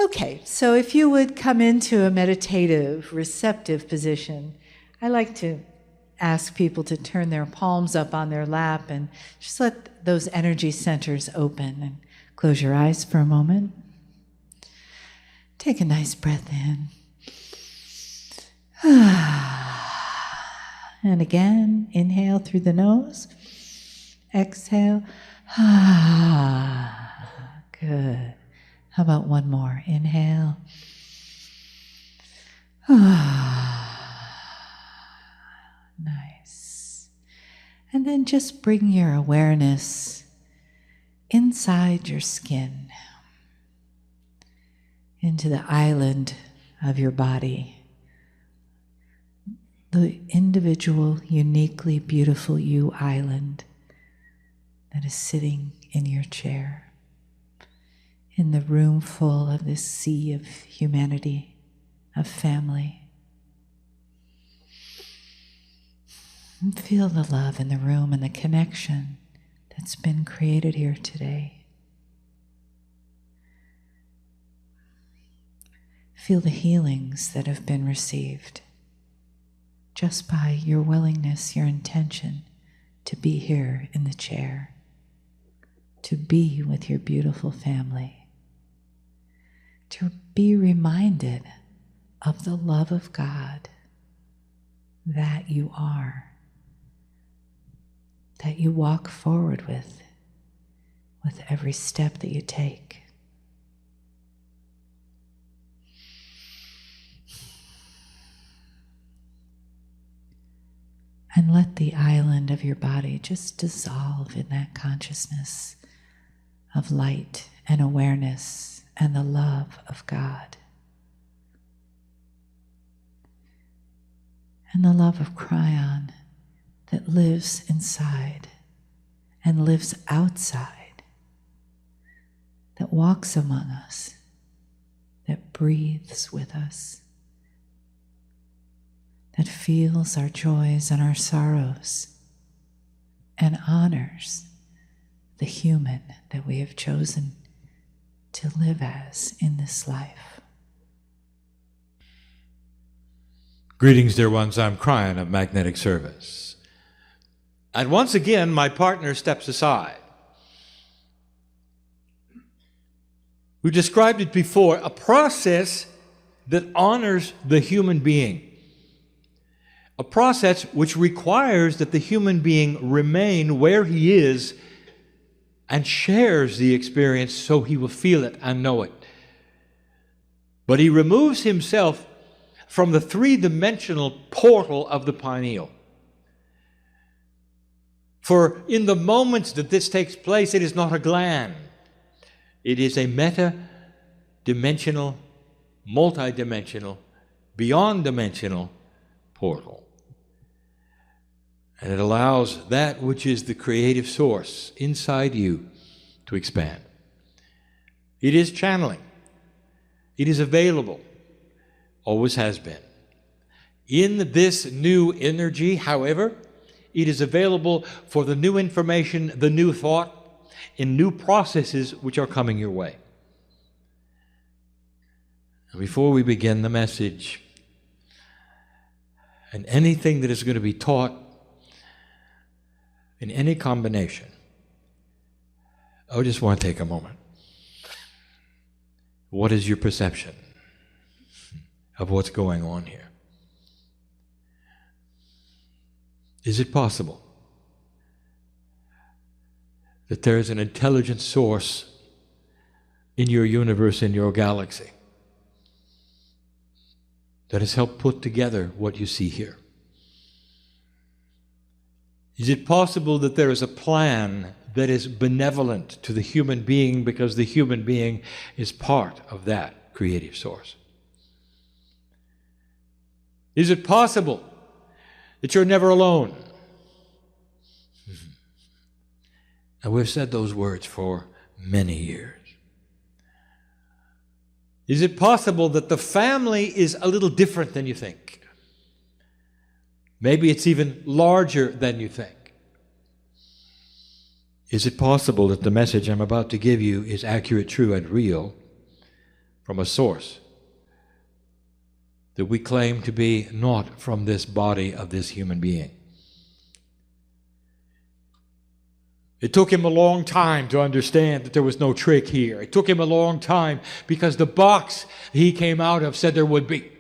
Okay, so if you would come into a meditative, receptive position, I like to ask people to turn their palms up on their lap and just let those energy centers open, and close your eyes for a moment. Take a nice breath in. And again, inhale through the nose. Exhale. Good. How about one more? Inhale. Nice. And then just bring your awareness inside your skin, into the island of your body, the individual, uniquely beautiful you island that is sitting in your chair, in the room full of this sea of humanity, of family. And feel the love in the room and the connection that's been created here today. Feel the healings that have been received just by your willingness, your intention to be here in the chair, to be with your beautiful family, to be reminded of the love of God that you are, that you walk forward with every step that you take. And let the island of your body just dissolve in that consciousness of light and awareness and the love of God. And the love of Kryon that lives inside and lives outside, that walks among us, that breathes with us, that feels our joys and our sorrows and honors the human that we have chosen to live as in this life. Greetings, dear ones. I'm Kryon of Magnetic Service. And once again, my partner steps aside. We described it before, a process that honors the human being. A process which requires that the human being remain where he is and shares the experience so he will feel it and know it. But he removes himself from the three-dimensional portal of the pineal. For in the moments that this takes place, it is not a gland. It is a meta-dimensional, multi-dimensional, beyond-dimensional portal. And it allows that which is the creative source inside you to expand. It is channeling. It is available. Always has been. In this new energy, however, it is available for the new information, the new thought, in new processes which are coming your way. Before we begin the message, and anything that is going to be taught in any combination, I just want to take a moment. What is your perception of what's going on here? Is it possible that there is an intelligent source in your universe, in your galaxy, that has helped put together what you see here? Is it possible that there is a plan that is benevolent to the human being because the human being is part of that creative source? Is it possible that you're never alone? And we've said those words for many years. Is it possible that the family is a little different than you think? Maybe it's even larger than you think. Is it possible that the message I'm about to give you is accurate, true, and real, from a source that we claim to be not from this body of this human being. It took him a long time to understand that there was no trick here. It took him a long time because the box he came out of said there would be.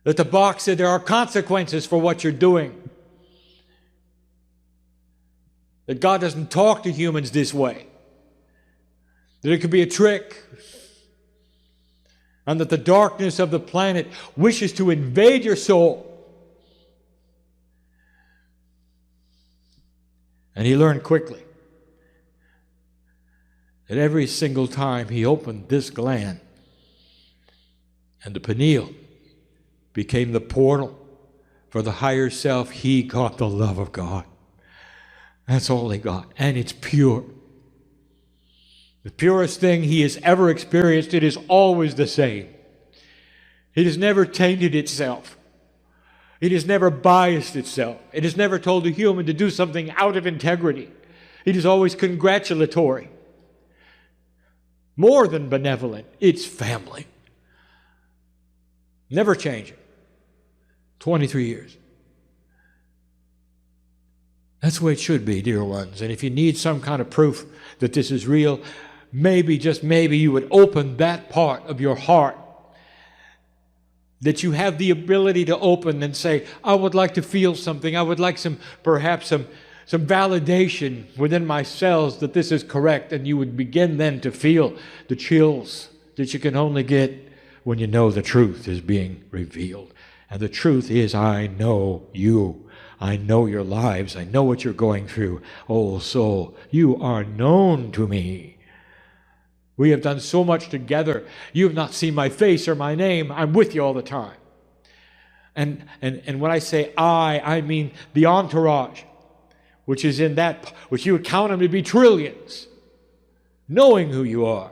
That the box said there are consequences for what you're doing. That God doesn't talk to humans this way. That it could be a trick. And that the darkness of the planet wishes to invade your soul. And he learned quickly that every single time he opened this gland, and the pineal became the portal for the higher self, he got the love of God. That's all he got. And it's pure. The purest thing he has ever experienced. It is always the same. It has never tainted itself. It has never biased itself. It has never told a human to do something out of integrity. It is always congratulatory. More than benevolent. It's family. Never changing. 23 years. That's the way it should be, dear ones. And if you need some kind of proof that this is real, maybe, just maybe, you would open that part of your heart that you have the ability to open and say, I would like to feel something. I would like perhaps some validation within my cells that this is correct. And you would begin then to feel the chills that you can only get when you know the truth is being revealed. And the truth is, I know you. I know your lives. I know what you're going through. Oh, soul, you are known to me. We have done so much together. You have not seen my face or my name. I'm with you all the time. And when I say I mean the entourage, which is in that, which you would count them to be trillions, knowing who you are,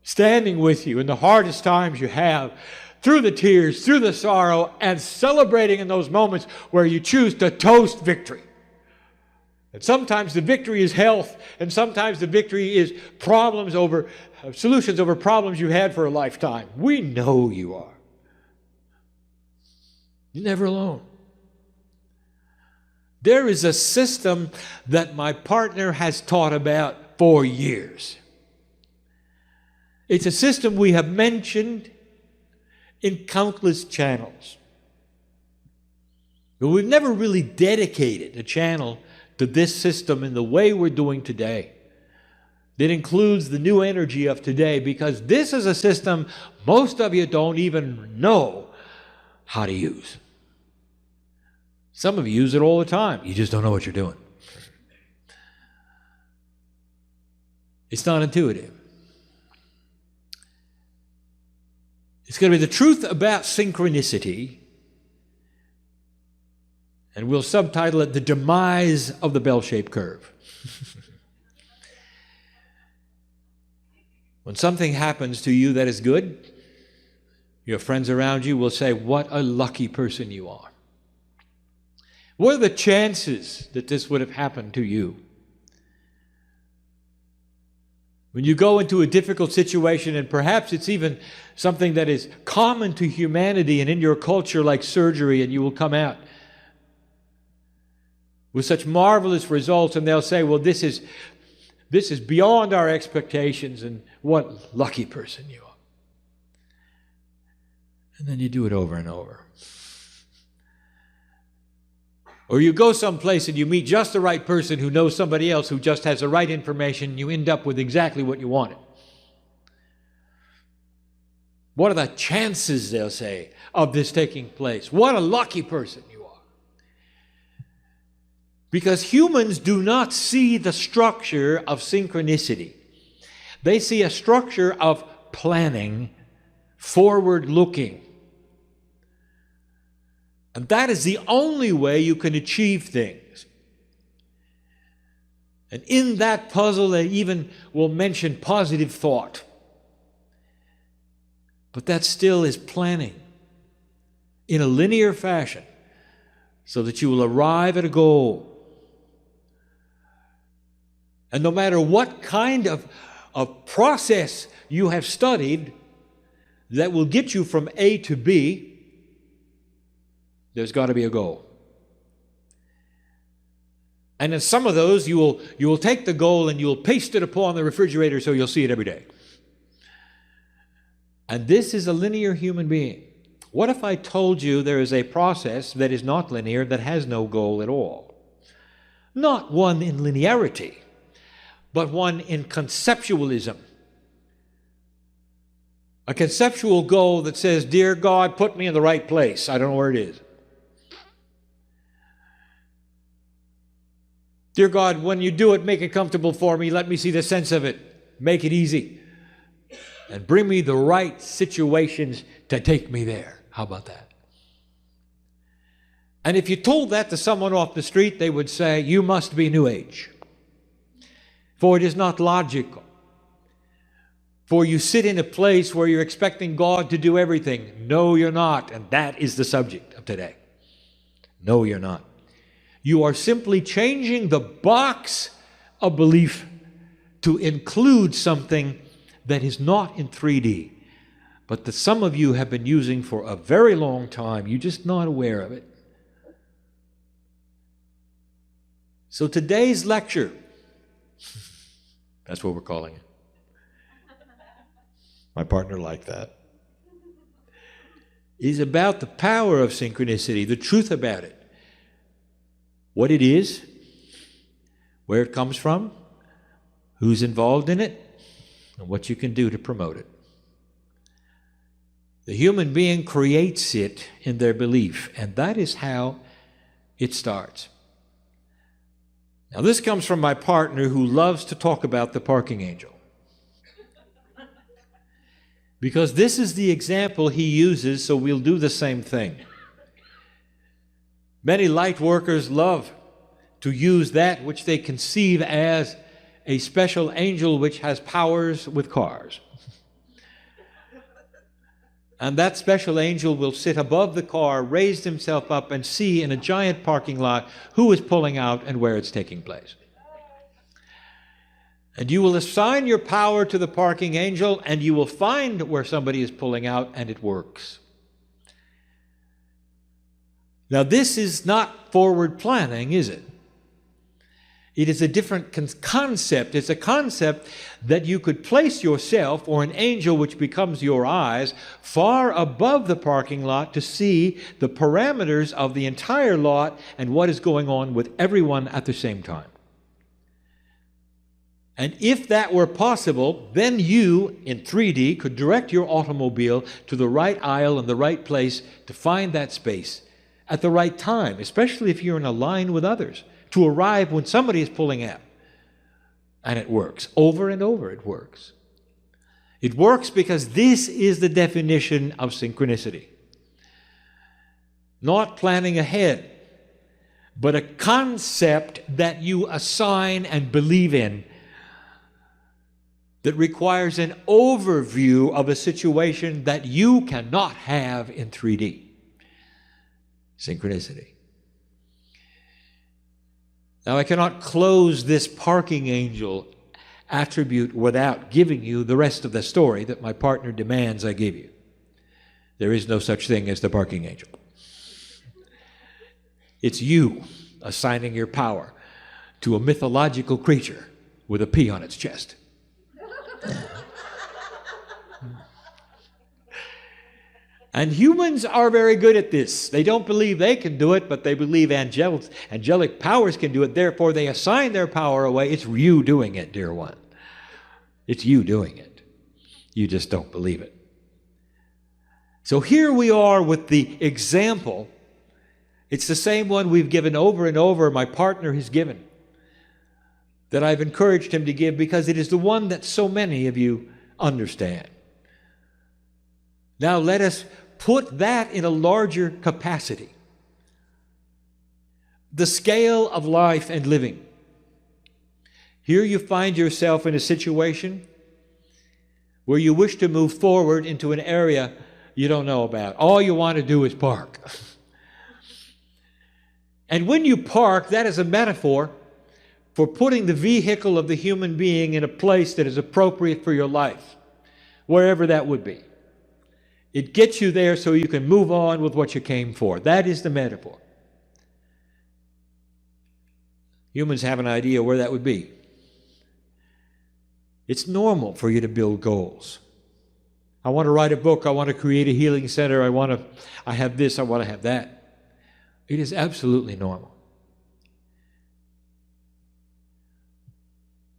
standing with you in the hardest times you have, through the tears, through the sorrow, and celebrating in those moments where you choose to toast victory. And sometimes the victory is health, and sometimes the victory is solutions over problems you had for a lifetime. We know you are. You're never alone. There is a system that my partner has taught about for years. It's a system we have mentioned in countless channels. But we've never really dedicated a channel to this system in the way we're doing today. That includes the new energy of today, because this is a system most of you don't even know how to use. Some of you use it all the time. You just don't know what you're doing. It's not intuitive. It's going to be the truth about synchronicity, and we'll subtitle it The Demise of the Bell-Shaped Curve. When something happens to you that is good, your friends around you will say, what a lucky person you are. What are the chances that this would have happened to you? When you go into a difficult situation, and perhaps it's even something that is common to humanity and in your culture, like surgery, and you will come out with such marvelous results, and they'll say, well, this is beyond our expectations, and what lucky person you are. And then you do it over and over. Or you go someplace and you meet just the right person who knows somebody else who just has the right information, and you end up with exactly what you wanted. What are the chances, they'll say, of this taking place? What a lucky person you are. Because humans do not see the structure of synchronicity. They see a structure of planning, forward-looking. And that is the only way you can achieve things. And in that puzzle, they even will mention positive thought. But that still is planning in a linear fashion so that you will arrive at a goal. And no matter what kind of a process you have studied that will get you from A to B, there's got to be a goal. And in some of those, you will take the goal and you will paste it upon the refrigerator so you'll see it every day. And this is a linear human being. What if I told you there is a process that is not linear, that has no goal at all? Not one in linearity, but one in conceptualism. A conceptual goal that says, "Dear God, put me in the right place. I don't know where it is. Dear God, when you do it, make it comfortable for me. Let me see the sense of it. Make it easy. And bring me the right situations to take me there." How about that? And if you told that to someone off the street, they would say, "You must be New Age. For it is not logical. For you sit in a place where you're expecting God to do everything." No, you're not. And that is the subject of today. No, you're not. You are simply changing the box of belief to include something that is not in 3D, but that some of you have been using for a very long time. You're just not aware of it. So today's lecture, that's what we're calling it. My partner liked that. Is about the power of synchronicity, the truth about it. What it is, where it comes from, who's involved in it, and what you can do to promote it. The human being creates it in their belief, and that is how it starts. Now, this comes from my partner who loves to talk about the parking angel. Because this is the example he uses, so we'll do the same thing. Many light workers love to use that which they conceive as a special angel which has powers with cars. And that special angel will sit above the car, raise himself up, and see in a giant parking lot who is pulling out and where it's taking place. And you will assign your power to the parking angel, and you will find where somebody is pulling out, and it works. Now, this is not forward planning, is it? It is a different concept. It's a concept that you could place yourself, or an angel which becomes your eyes, far above the parking lot to see the parameters of the entire lot and what is going on with everyone at the same time. And if that were possible, then you, in 3D, could direct your automobile to the right aisle and the right place to find that space at the right time, especially if you're in a line with others, to arrive when somebody is pulling out. And it works. Over and over it works. It works because this is the definition of synchronicity. Not planning ahead, but a concept that you assign and believe in that requires an overview of a situation that you cannot have in 3D. Synchronicity. Now, I cannot close this parking angel attribute without giving you the rest of the story that my partner demands I give you. There is no such thing as the parking angel. It's you assigning your power to a mythological creature with a P on its chest. And humans are very good at this. They don't believe they can do it, but they believe angelic powers can do it. Therefore, they assign their power away. It's you doing it, dear one. It's you doing it. You just don't believe it. So here we are with the example. It's the same one we've given over and over, my partner has given, that I've encouraged him to give because it is the one that so many of you understand. Now let us put that in a larger capacity. The scale of life and living. Here you find yourself in a situation where you wish to move forward into an area you don't know about. All you want to do is park. And when you park, that is a metaphor for putting the vehicle of the human being in a place that is appropriate for your life, wherever that would be. It gets you there so you can move on with what you came for. That is the metaphor. Humans have an idea where that would be. It's normal for you to build goals. I want to write a book. I want to create a healing center. I have this. I want to have that. It is absolutely normal.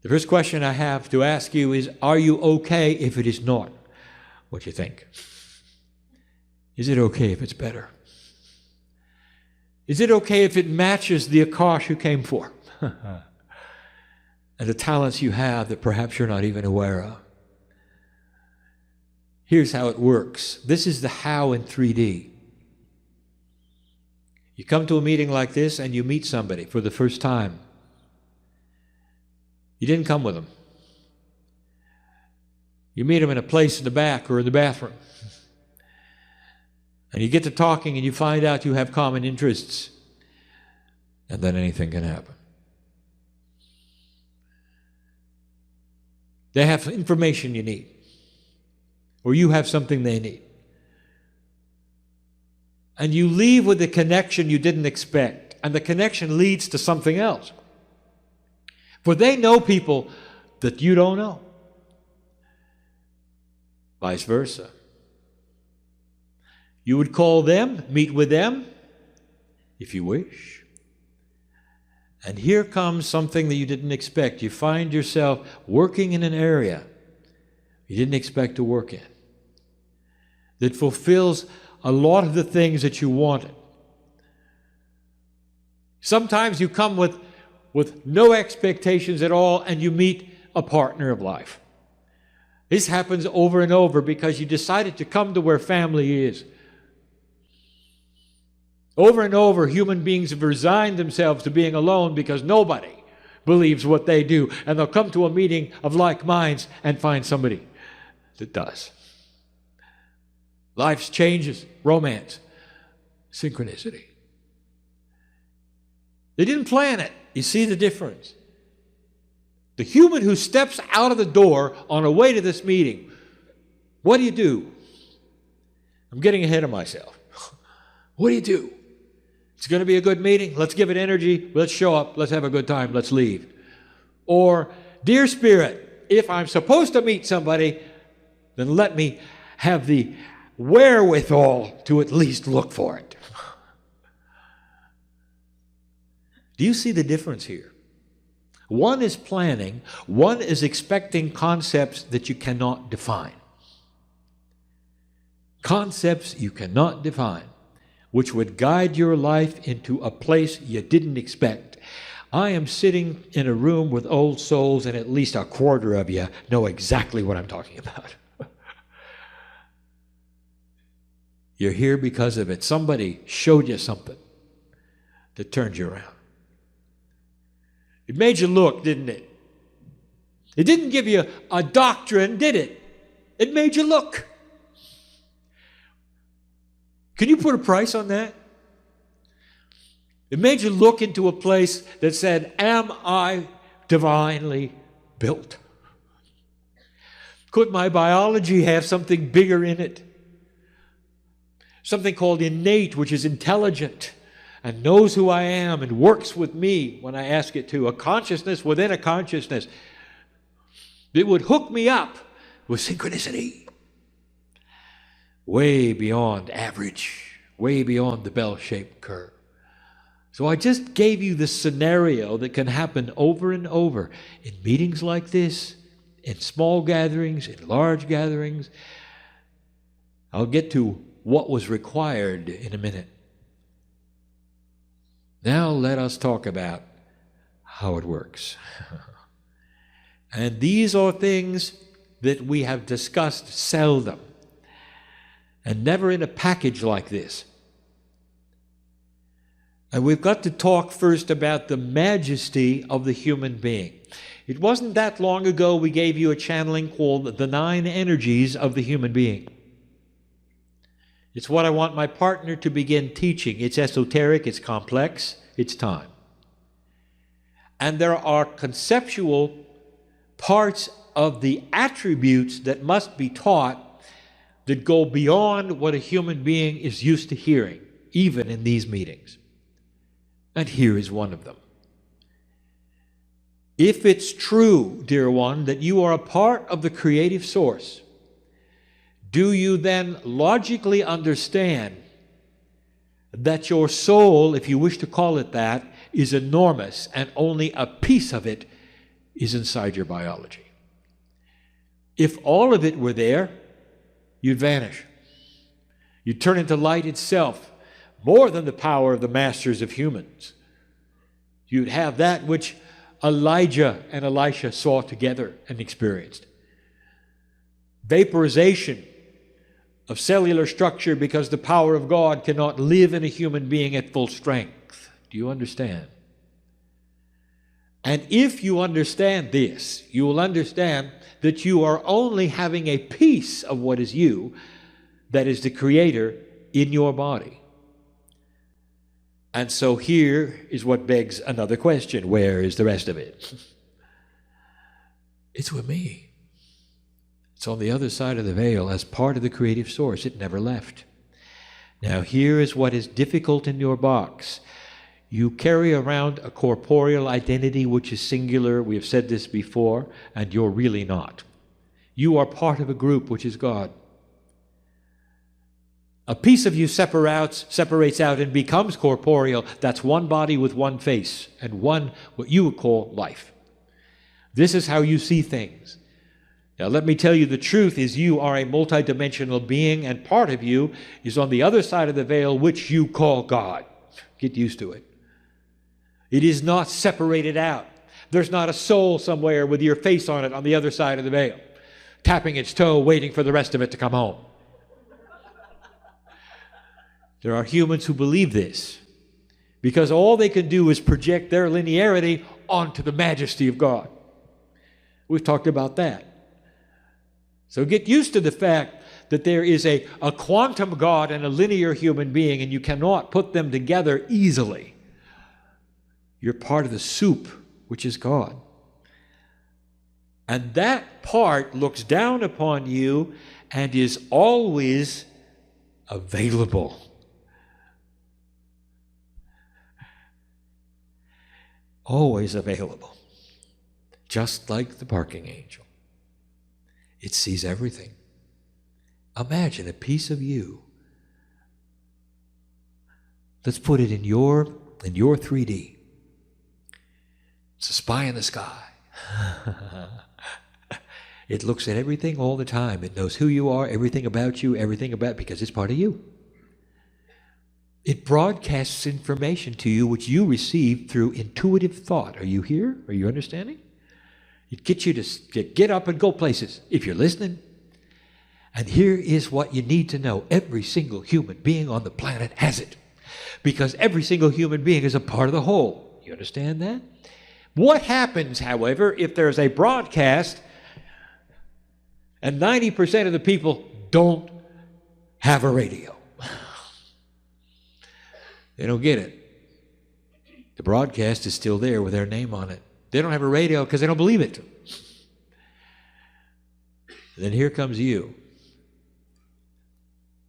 The first question I have to ask you is, are you okay if it is not what you think? Is it okay if it's better? Is it okay if it matches the Akash you came for? And the talents you have that perhaps you're not even aware of. Here's how it works. This is the how in 3D. You come to a meeting like this and you meet somebody for the first time. You didn't come with them. You meet them in a place in the back or in the bathroom. And you get to talking and you find out you have common interests. And then anything can happen. They have information you need. Or you have something they need. And you leave with a connection you didn't expect. And the connection leads to something else. For they know people that you don't know. Vice versa. You would call them, meet with them, if you wish. And here comes something that you didn't expect. You find yourself working in an area you didn't expect to work in, that fulfills a lot of the things that you wanted. Sometimes you come with no expectations at all, and you meet a partner of life. This happens over and over because you decided to come to where family is. Over and over, human beings have resigned themselves to being alone because nobody believes what they do. And they'll come to a meeting of like minds and find somebody that does. Life's changes, romance, synchronicity. They didn't plan it. You see the difference? The human who steps out of the door on a way to this meeting, what do? I'm getting ahead of myself. What do? It's going to be a good meeting. Let's give it energy. Let's show up. Let's have a good time. Let's leave. Or, dear Spirit, if I'm supposed to meet somebody, then let me have the wherewithal to at least look for it. Do you see the difference here? One is planning. One is expecting concepts that you cannot define. Concepts you cannot define, which would guide your life into a place you didn't expect. I am sitting in a room with old souls, and at least a quarter of you know exactly what I'm talking about. You're here because of it. Somebody showed you something that turned you around. It made you look, didn't it? It didn't give you a doctrine, did it? It made you look. Can you put a price on that? It made you look into a place that said, am I divinely built? Could my biology have something bigger in it? Something called innate, which is intelligent and knows who I am and works with me when I ask it to. A consciousness within a consciousness that would hook me up with synchronicity. Way beyond average, way beyond the bell-shaped curve. So I just gave you the scenario that can happen over and over in meetings like this, in small gatherings, in large gatherings. I'll get to what was required in a minute. Now let us talk about how it works. And these are things that we have discussed seldom, and never in a package like this. And we've got to talk first about the majesty of the human being. It wasn't that long ago we gave you a channeling called the 9 energies of the human being. It's what I want my partner to begin teaching. It's esoteric, it's complex, it's time. And there are conceptual parts of the attributes that must be taught that go beyond what a human being is used to hearing, even in these meetings. And here is one of them. If it's true, dear one, that you are a part of the creative source, do you then logically understand that your soul, if you wish to call it that, is enormous and only a piece of it is inside your biology? If all of it were there, you'd vanish. You'd turn into light itself, more than the power of the masters of humans. You'd have that which Elijah and Elisha saw together and experienced. Vaporization of cellular structure because the power of God cannot live in a human being at full strength. Do you understand? And if you understand this, you will understand that you are only having a piece of what is you, that is the Creator, in your body. And so here is what begs another question. Where is the rest of it? It's with me. It's on the other side of the veil as part of the creative source. It never left. Now here is what is difficult in your box. You carry around a corporeal identity which is singular. We have said this before, and you're really not. You are part of a group which is God. A piece of you separates out and becomes corporeal. That's one body with one face and one, what you would call, life. This is how you see things. Now let me tell you, the truth is you are a multidimensional being, and part of you is on the other side of the veil, which you call God. Get used to it. It is not separated out. There's not a soul somewhere with your face on it on the other side of the veil, tapping its toe, waiting for the rest of it to come home. There are humans who believe this because all they can do is project their linearity onto the majesty of God. We've talked about that. So get used to the fact that there is a quantum God and a linear human being, and you cannot put them together easily. You're part of the soup, which is God. And that part looks down upon you and is always available. Always available. Just like the parking angel. It sees everything. Imagine a piece of you. Let's put it in your 3D. It's a spy in the sky. It looks at everything all the time. It knows who you are, everything about you, because it's part of you. It broadcasts information to you which you receive through intuitive thought. Are you here? Are you understanding? It gets you to get up and go places if you're listening. And here is what you need to know. Every single human being on the planet has it. Because every single human being is a part of the whole. You understand that? What happens, however, if there's a broadcast and 90% of the people don't have a radio? They don't get it. The broadcast is still there with their name on it. They don't have a radio because they don't believe it. And then here comes you.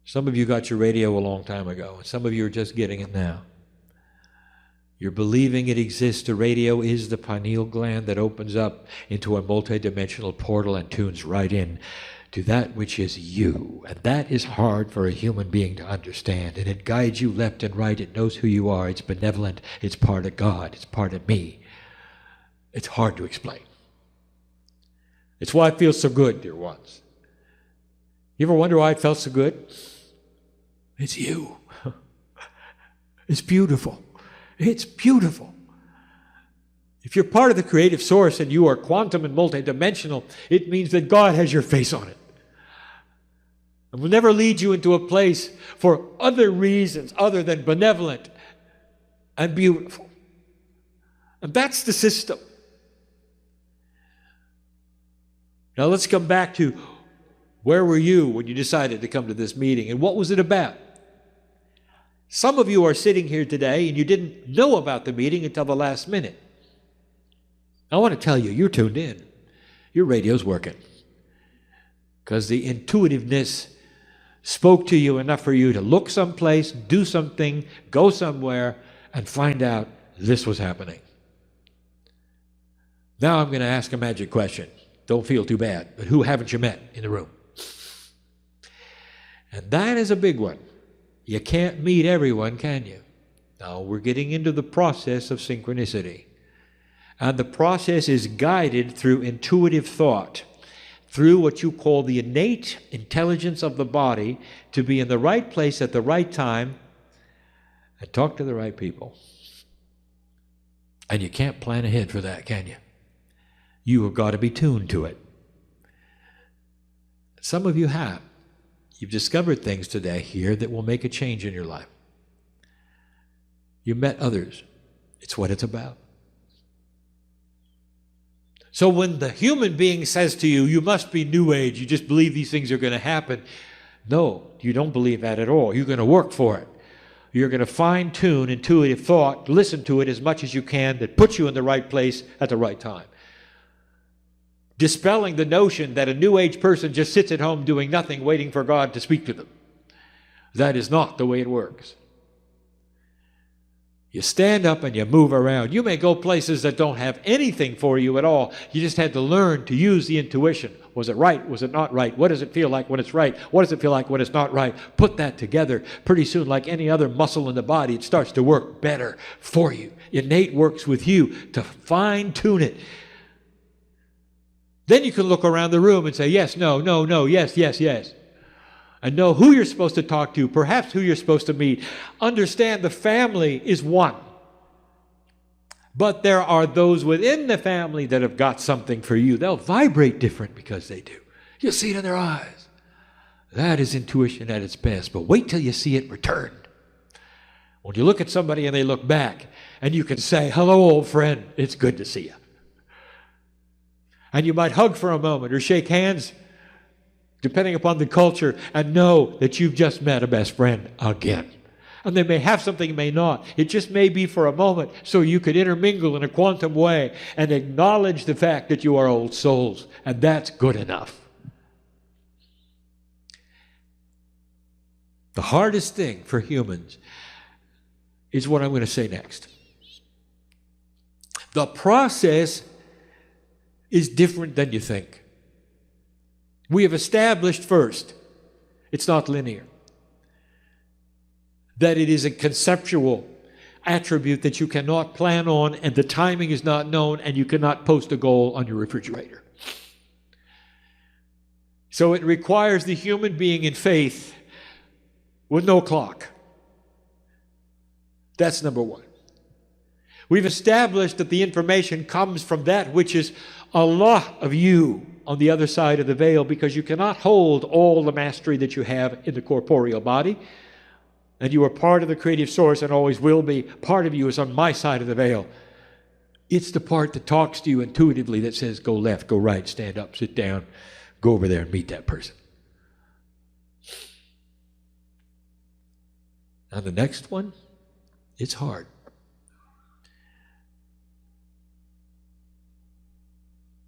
Some of you got your radio a long time ago, and some of you are just getting it now. You're believing it exists. The radio is the pineal gland that opens up into a multidimensional portal and tunes right in to that which is you. And that is hard for a human being to understand. And it guides you left and right. It knows who you are. It's benevolent. It's part of God. It's part of me. It's hard to explain. It's why it feels so good, dear ones. You ever wonder why it felt so good? It's you. It's beautiful. It's beautiful. If you're part of the creative source and you are quantum and multidimensional, it means that God has your face on it. And will never lead you into a place for other reasons other than benevolent and beautiful. And that's the system. Now let's come back to where were you when you decided to come to this meeting, and what was it about? Some of you are sitting here today and you didn't know about the meeting until the last minute. I want to tell you, you're tuned in. Your radio's working. Because the intuitiveness spoke to you enough for you to look someplace, do something, go somewhere, and find out this was happening. Now I'm going to ask a magic question. Don't feel too bad, but who haven't you met in the room? And that is a big one. You can't meet everyone, can you? Now we're getting into the process of synchronicity. And the process is guided through intuitive thought, through what you call the innate intelligence of the body to be in the right place at the right time and talk to the right people. And you can't plan ahead for that, can you? You have got to be tuned to it. Some of you have. You've discovered things today here that will make a change in your life. You met others. It's what it's about. So when the human being says to you, you must be New Age, you just believe these things are going to happen. No, you don't believe that at all. You're going to work for it. You're going to fine-tune intuitive thought, listen to it as much as you can that puts you in the right place at the right time. Dispelling the notion that a New Age person just sits at home doing nothing, waiting for God to speak to them. That is not the way it works. You stand up and you move around. You may go places that don't have anything for you at all. You just had to learn to use the intuition. Was it right? Was it not right? What does it feel like when it's right? What does it feel like when it's not right? Put that together. Pretty soon, like any other muscle in the body, it starts to work better for you. Innate works with you to fine-tune it. Then you can look around the room and say, yes, no, no, no, yes, yes, yes. And know who you're supposed to talk to, perhaps who you're supposed to meet. Understand the family is one. But there are those within the family that have got something for you. They'll vibrate different because they do. You'll see it in their eyes. That is intuition at its best. But wait till you see it returned. When you look at somebody and they look back, and you can say, hello, old friend, it's good to see you. And you might hug for a moment or shake hands, depending upon the culture, and know that you've just met a best friend again. And they may have something, may not. It just may be for a moment, so you could intermingle in a quantum way and acknowledge the fact that you are old souls, and that's good enough. The hardest thing for humans is what I'm going to say next. The process is different than you think. We have established first, it's not linear. That it is a conceptual attribute that you cannot plan on, and the timing is not known, and you cannot post a goal on your refrigerator. So it requires the human being in faith with no clock. That's number one. We've established that the information comes from that which is a lot of you on the other side of the veil, because you cannot hold all the mastery that you have in the corporeal body. And you are part of the creative source and always will be. Part of you is on my side of the veil. It's the part that talks to you intuitively that says, go left, go right, stand up, sit down, go over there and meet that person. Now the next one, it's hard.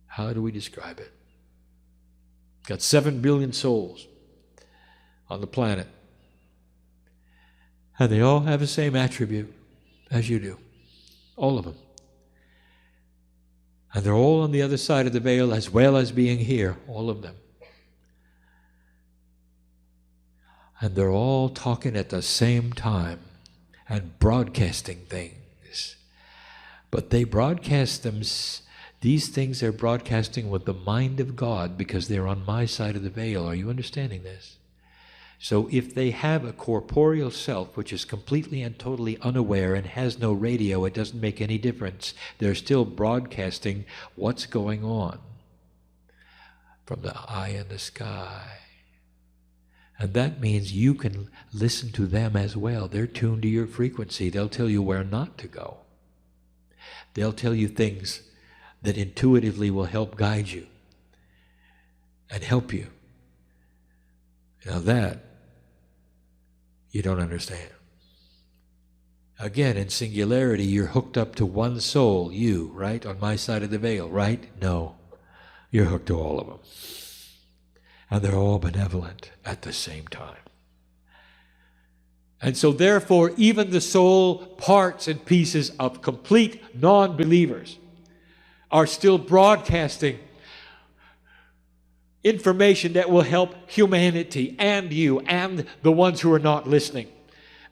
How do we describe it? Got 7 billion souls on the planet. And they all have the same attribute as you do. All of them. And they're all on the other side of the veil as well as being here. All of them. And they're all talking at the same time and broadcasting things. But they broadcast them. These things they're broadcasting with the mind of God because they're on my side of the veil. Are you understanding this? So if they have a corporeal self which is completely and totally unaware and has no radio, it doesn't make any difference. They're still broadcasting what's going on from the eye in the sky. And that means you can listen to them as well. They're tuned to your frequency. They'll tell you where not to go. They'll tell you things that intuitively will help guide you and help you. Now that you don't understand. Again, in singularity, you're hooked up to one soul, you, right? On my side of the veil, right? No. You're hooked to all of them. And they're all benevolent at the same time. And so therefore, even the soul parts and pieces of complete non-believers are still broadcasting information that will help humanity and you and the ones who are not listening.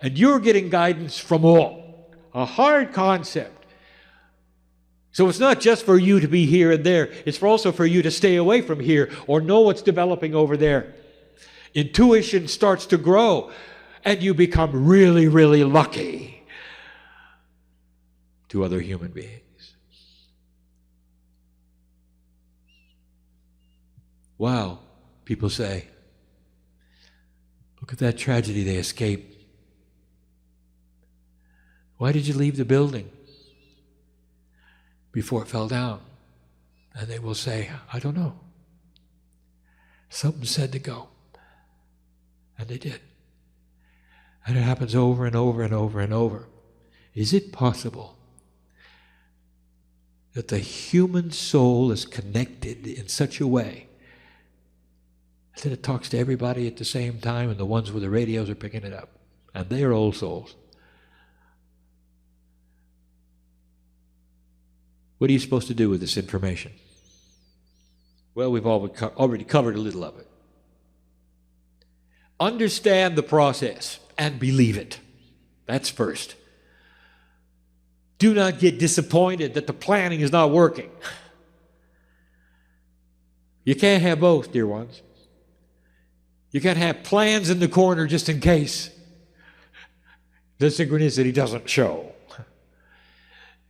And you're getting guidance from all. A hard concept. So it's not just for you to be here and there. It's also for you to stay away from here or know what's developing over there. Intuition starts to grow and you become really, really lucky to other human beings. Wow, people say, look at that tragedy they escaped. Why did you leave the building before it fell down? And they will say, I don't know. Something said to go. And they did. And it happens over and over and over and over. Is it possible that the human soul is connected in such a way that it talks to everybody at the same time and the ones with the radios are picking it up? And they are old souls. What are you supposed to do with this information? Well, we've already covered a little of it. Understand the process and believe it. That's first. Do not get disappointed that the planning is not working. You can't have both, dear ones. You can't have plans in the corner just in case the synchronicity doesn't show.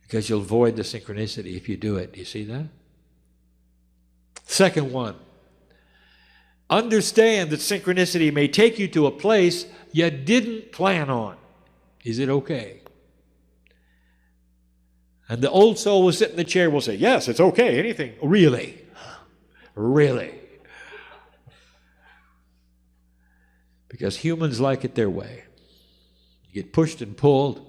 Because you'll void the synchronicity if you do it. Do you see that? Second one. Understand that synchronicity may take you to a place you didn't plan on. Is it okay? And the old soul will sit in the chair and will say, yes, it's okay, anything. Really? Really? Because humans like it their way. You get pushed and pulled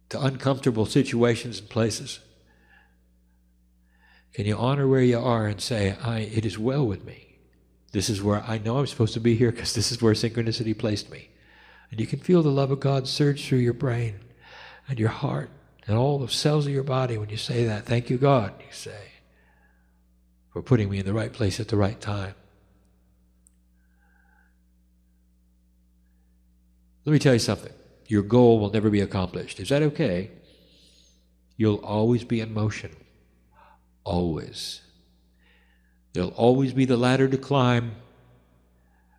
to uncomfortable situations and places. Can you honor where you are and say, it is well with me. This is where I know I'm supposed to be here because this is where synchronicity placed me. And you can feel the love of God surge through your brain and your heart and all the cells of your body when you say that. Thank you, God, you say, for putting me in the right place at the right time. Let me tell you something. Your goal will never be accomplished. Is that okay? You'll always be in motion. Always. There'll always be the ladder to climb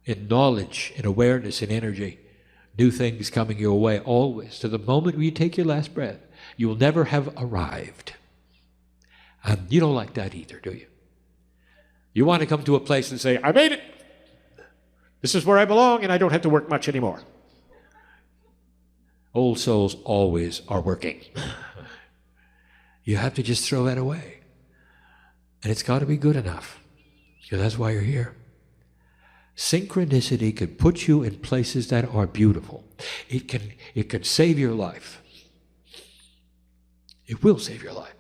in knowledge, in awareness, in energy. New things coming your way, always. To the moment where you take your last breath, you will never have arrived. And you don't like that either, do you? You want to come to a place and say, I made it. This is where I belong and I don't have to work much anymore. Old souls always are working. You have to just throw that away. And it's got to be good enough. Because that's why you're here. Synchronicity can put you in places that are beautiful. It can save your life. It will save your life.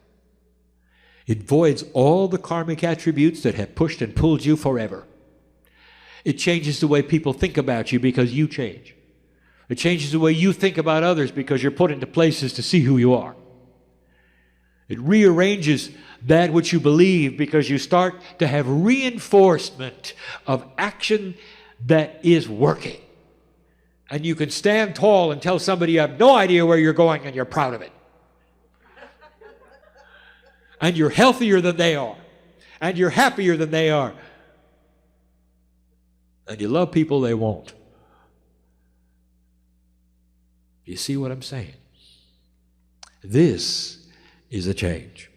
It voids all the karmic attributes that have pushed and pulled you forever. It changes the way people think about you because you change. It changes the way you think about others because you're put into places to see who you are. It rearranges that which you believe because you start to have reinforcement of action that is working. And you can stand tall and tell somebody you have no idea where you're going and you're proud of it. And you're healthier than they are. And you're happier than they are. And you love people they won't. You see what I'm saying? This is a change.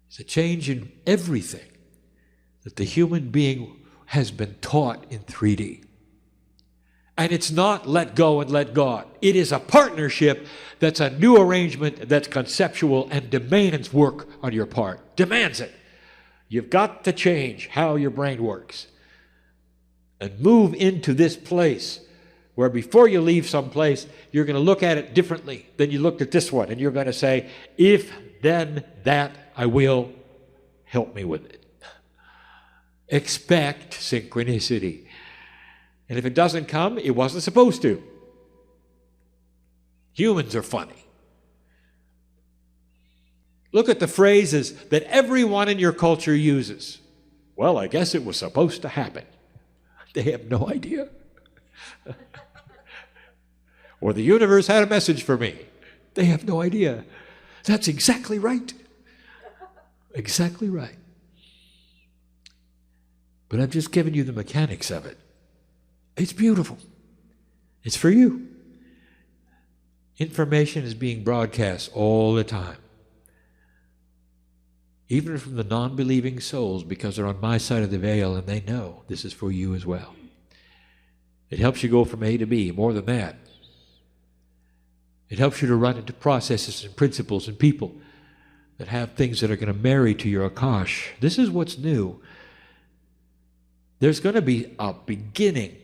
It's a change in everything that the human being has been taught in 3D. And it's not let go and let God. It is a partnership that's a new arrangement that's conceptual and demands work on your part. Demands it. You've got to change how your brain works and move into this place where before you leave someplace, you're going to look at it differently than you looked at this one. And you're going to say, if, then, that, I will, help me with it. Expect synchronicity. And if it doesn't come, it wasn't supposed to. Humans are funny. Look at the phrases that everyone in your culture uses. Well, I guess it was supposed to happen. They have no idea. Or the universe had a message for me. They have no idea. That's exactly right. Exactly right. But I've just given you the mechanics of it. It's beautiful. It's for you. Information is being broadcast all the time. Even from the non-believing souls, because they're on my side of the veil and they know this is for you as well. It helps you go from A to B. More than that, it helps you to run into processes and principles and people that have things that are going to marry to your Akash. This is what's new. There's going to be a beginning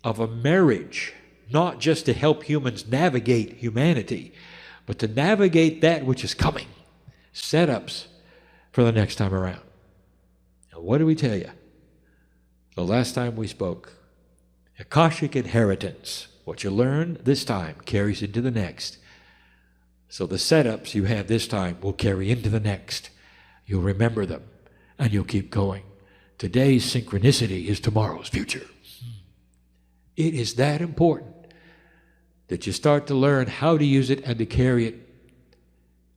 of a marriage, not just to help humans navigate humanity, but to navigate that which is coming. Setups for the next time around. Now, what did we tell you? The last time we spoke, Akashic inheritance. What you learn this time carries into the next. So the setups you have this time will carry into the next. You'll remember them, and you'll keep going. Today's synchronicity is tomorrow's future. It is that important that you start to learn how to use it and to carry it,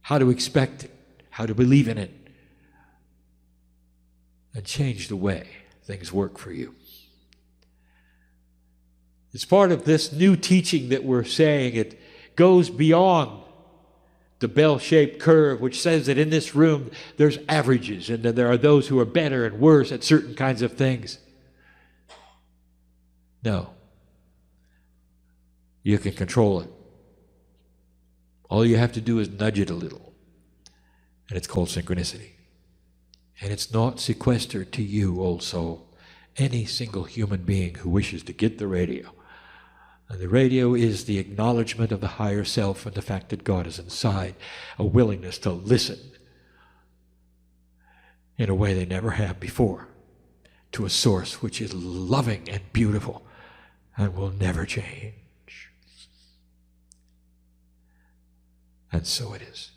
how to expect it, how to believe in it, and change the way things work for you. It's part of this new teaching that we're saying. It goes beyond the bell-shaped curve, which says that in this room there's averages and that there are those who are better and worse at certain kinds of things. No. You can control it. All you have to do is nudge it a little. And it's called synchronicity. And it's not sequestered to you, old soul. Any single human being who wishes to get the radio. And the radio is the acknowledgement of the higher self and the fact that God is inside, a willingness to listen in a way they never have before to a source which is loving and beautiful and will never change. And so it is.